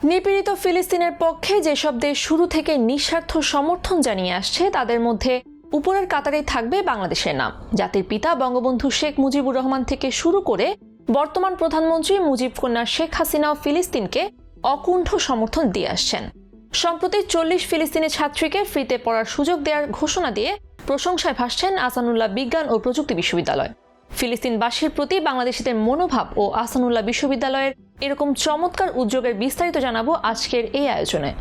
নিপীড়িত ফিলিস্তিনের পক্ষে যেসব দেশ শুরু থেকে নিঃস্বার্থ সমর্থন জানিয়ে আসছে তাদের মধ্যে উপরের কাতারেই থাকবে বাংলাদেশের নাম। জাতির পিতা বঙ্গবন্ধু শেখ মুজিবুর রহমান থেকে শুরু করে বর্তমান প্রধানমন্ত্রী মুজিব কন্যা শেখ হাসিনাও ফিলিস্তিনকে অকুণ্ঠ সমর্থন দিয়ে আসছেন। সম্প্রতি 40 ফিলিস্তিনি ছাত্রীকে ফ্রিতে পড়ার সুযোগ দেওয়ার ঘোষণা দিয়ে প্রশংসায় ভাসছেন আহসানুল্লাহ বিজ্ঞান ও প্রযুক্তি বিশ্ববিদ্যালয়। ফিলিস্তিনবাসীর প্রতি বাংলাদেশিদের মনোভাব ও আহসানুল্লাহ বিশ্ববিদ্যালয়ের এরকম চমৎকার উদ্যোগের বিস্তারিত জানাবো আজকের এই আয়োজনে।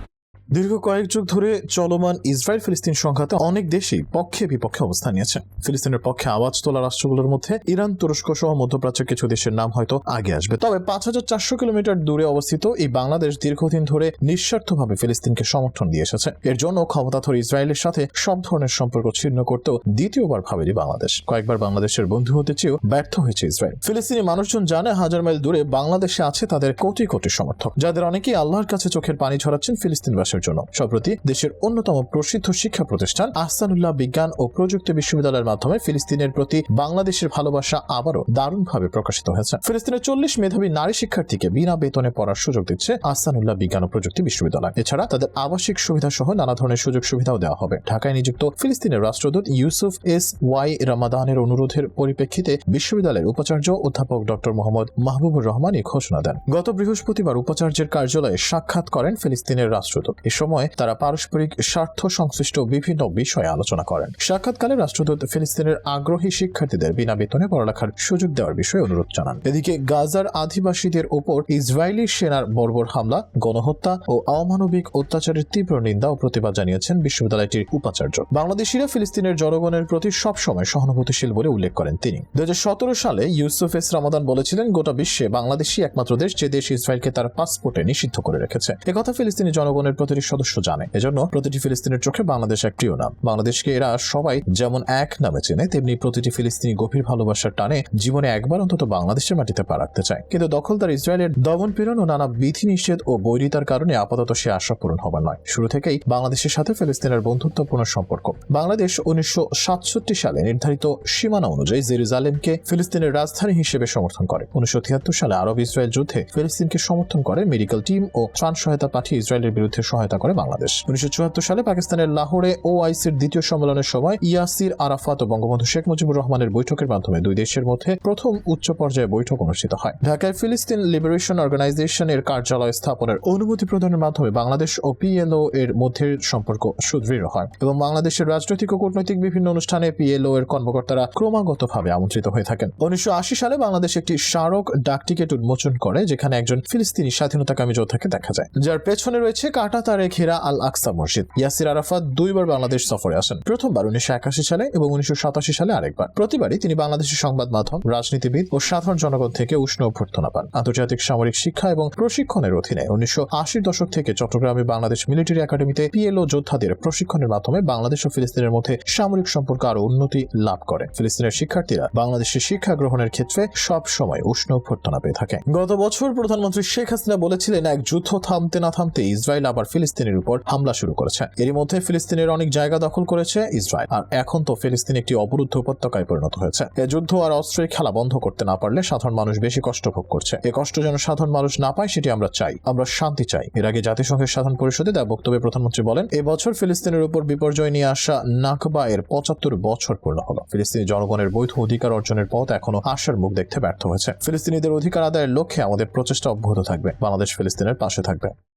দীর্ঘ কয়েক যুগ ধরে চলমান ইসরায়েল ফিলিস্তিন সংঘাতে অনেক দেশই পক্ষে বিপক্ষে অবস্থান নিয়েছে। ফিলিস্তিনের পক্ষে আওয়াজ তোলা রাষ্ট্রগুলোর মধ্যে ইরান, তুরস্ক সহ মধ্যপ্রাচ্যের কিছু দেশের নাম হয়তো আগে আসবে। তবে 5400 কিলোমিটার দূরে অবস্থিত এই বাংলাদেশ দীর্ঘদিন ধরে নিঃস্বার্থভাবে ফিলিস্তিনকে সমর্থন দিয়ে এসেছে। এর জন্য ক্ষমতাধর ইসরায়েলের সাথে সব ধরনের সম্পর্ক ছিন্ন করতেও দ্বিতীয়বার ভাবেনি বাংলাদেশ। কয়েকবার বাংলাদেশের বন্ধু হতে চেয়েও ব্যর্থ হয়েছে ইসরায়েল। ফিলিস্তিনি মানুষজন জানে হাজার মাইল দূরে বাংলাদেশে আছে তাদের কোটি কোটি সমর্থক, যাদের অনেকেই আল্লাহর কাছে চোখের পানি ঝরাচ্ছেন ফিলিস্তিনবাসীর জন্য। সম্প্রতি দেশের অন্যতম প্রসিদ্ধ শিক্ষা প্রতিষ্ঠান আহসানুল্লাহ বিজ্ঞান ও প্রযুক্তি বিশ্ববিদ্যালয়ের মাধ্যমে ফিলিস্তিনের প্রতি বাংলাদেশের ভালোবাসা আবারও দারুণভাবে প্রকাশিত হয়েছে। ফিলিস্তিনের 40 মেধাবী নারী শিক্ষার্থীকে বিনা বেতনে পড়ার সুযোগ দিচ্ছে আহসানুল্লাহ বিজ্ঞান ও প্রযুক্তি বিশ্ববিদ্যালয়। এছাড়া তাদের আবাসিক সুবিধা সহ নানা ধরনের সুযোগ সুবিধাও দেওয়া হবে। ঢাকায় নিযুক্ত ফিলিস্তিনের রাষ্ট্রদূত ইউসুফ এস ওয়াই রামাদানের অনুরোধের পরিপ্রেক্ষিতে বিশ্ববিদ্যালয়ের উপাচার্য অধ্যাপক ডক্টর মোহাম্মদ মাহবুবুর রহমান এই ঘোষণা দেন। গত বৃহস্পতিবার উপাচার্যের কার্যালয়ে সাক্ষাৎ করেন ফিলিস্তিনের রাষ্ট্রদূত। এ সময় তারা পারস্পরিক স্বার্থ সংশ্লিষ্ট বিভিন্ন বিষয়ে আলোচনা করেন। সাক্ষাৎকালে রাষ্ট্রদূত ফিলিস্তিনের আগ্রহী শিক্ষার্থীদের বিনা বেতনে পড়ালেখার সুযোগ দেওয়ার বিষয়ে অনুরোধ জানান। এদিকে গাজার আদিবাসীদের ওপর ইসরায়েলি সেনার বর্বর হামলা, গণহত্যা ও অমানবিক অত্যাচারের তীব্র নিন্দা ও প্রতিবাদ জানিয়েছেন বিশ্ববিদ্যালয়টির উপাচার্য। বাংলাদেশিরা ফিলিস্তিনের জনগণের প্রতি সবসময় সহানুভূতিশীল বলে উল্লেখ করেন তিনি। 2017 সালে ইউসুফ এস রামাদান বলেছিলেন, গোটা বিশ্বে বাংলাদেশই একমাত্র দেশ যে দেশ ইসরায়েলকে তার পাসপোর্টে নিষিদ্ধ করে রেখেছে। একথা ফিলিস্তিনি জনগণের প্রতিটি সদস্য জানে। এজন্য প্রতিটি ফিলিস্তিনের চোখে বাংলাদেশ এক প্রিয় নাম। বাংলাদেশকে এরা সবাই যেমন এক নামে চেনে, তেমনি প্রতিটি ফিলিস্তিনি গভীর ভালোবাসার টানে জীবনে একবার অন্তত বাংলাদেশের মাটিতে পা রাখতে চায়। কিন্তু দখলদার ইসরায়েলের দমনপীড়ন ও নানা বিধিনিষেধ ও বৈরিতার কারণে আপাতত সে আশা পূরণ হবার নয়। শুরু থেকেই বাংলাদেশের সাথে ফিলিস্তিনের বন্ধুত্বপূর্ণ সম্পর্ক। বাংলাদেশ 1967 সালে নির্ধারিত সীমানা অনুযায়ী জেরুজালেমকে ফিলিস্তিনের রাজধানী হিসেবে সমর্থন করে। 1973 সালে আরব ইসরায়েল যুদ্ধে ফিলিস্তিনকে সমর্থন করে মেডিকেল টিম ও ত্রাণ সহায়তা পাঠিয়ে ইসরায়েলের বিরুদ্ধে সহায়তা করে বাংলাদেশ। 1974 সালে পাকিস্তানের লাহোরে ওআইসির দ্বিতীয় সম্মেলনের সময় ইয়াসির আরাফাত ও বঙ্গবন্ধু শেখ মুজিবুর রহমানের বৈঠকের মাধ্যমে দুই দেশের মধ্যে প্রথম উচ্চ পর্যায়ে বৈঠক অনুষ্ঠিত হয়। ঢাকায় ফিলিস্তিন লিবারেশন অর্গানাইজেশনের কার্যালয় স্থাপনের অনুমতি প্রদানের মাধ্যমে বাংলাদেশ ও পিএলও এর মধ্যে সম্পর্ক সুদৃঢ় হয় এবং বাংলাদেশের রাজনৈতিক ও কূটনৈতিক বিভিন্ন অনুষ্ঠানে পিএলও এর কর্মকর্তারা ক্রমাগতভাবে আমন্ত্রিত হয়ে থাকেন। 1980 সালে বাংলাদেশ একটি স্মারক ডাকটিকিট উন্মোচন করে, যেখানে একজন ফিলিস্তিনি স্বাধীনতাকামী যোদ্ধাকে দেখা যায়, যার পেছনে রয়েছে কাঁটা তারে ঘেরা আল আকসা মসজিদ। ইয়াসির আরাফাত দুইবার বাংলাদেশ সফরে আসেন, প্রথমবার 1981 সালে এবং 1987 সালে আরেকবার। প্রতিবারই তিনি বাংলাদেশের সংবাদ মাধ্যম, রাজনীতিবিদ ও সাধারণ জনগণ থেকে উষ্ণ অভ্যর্থনা পান। আন্তর্জাতিক সামরিক শিক্ষা এবং প্রশিক্ষণের অধীনে 1980 দশক থেকে চট্টগ্রামে বাংলাদেশ মিলিটারি একাডেমিতে পিএলও যোদ্ধাদের প্রশিক্ষণের মাধ্যমে বাংলাদেশ ও ফিলিস্তিনের মধ্যে সামরিক সম্পর্ক আরো উন্নতি লাভ করে। ফিলিস্তিনের শিক্ষার্থীরা বাংলাদেশের শিক্ষা গ্রহণের ক্ষেত্রে সব সময় উষ্ণ অভ্যর্থনা পেয়ে থাকে। গত বছর প্রধানমন্ত্রী শেখ হাসিনা বলেছিলেন, এক যুদ্ধ থামতে না থামতে ইসরায়েল আবার ফিলিস্তিনের উপর হামলা শুরু করেছে। এরই মধ্যে ফিলিস্তিনের অনেক জায়গা দখল করেছে ইসরায়েল, আর এখন তো ফিলিস্তিন একটি অবরুদ্ধ উপত্যকায় পরিণত হয়েছে। এ যুদ্ধ আর অস্ত্রের খেলা বন্ধ করতে না পারলে সাধারণ মানুষ বেশি কষ্ট ভোগ করছে। এ কষ্ট যেন সাধারণ মানুষ না পায়, সেটি আমরা চাই। আমরা শান্তি চাই। এর আগে জাতিসংঘের সাধারণ পরিষদে দেওয়া বক্তব্যে প্রধানমন্ত্রী বলেন, এবছর ফিলিস্তিনের উপর বিপর্যয় নিয়ে আসা নাকবা এর 75 বছর পূর্ণ হলো। ফিলিস্তিনি জনগণের বৈধ অধিকার অর্জনের পথ এখনো আশার মুখ দেখতে ব্যর্থ হয়েছে। ফিলিস্তিনিদের অধিকার আদায়ের লক্ষ্যে আমাদের প্রচেষ্টা অব্যাহত থাকবে। বাংলাদেশ ফিলিস্তিনের পাশে থাকবে।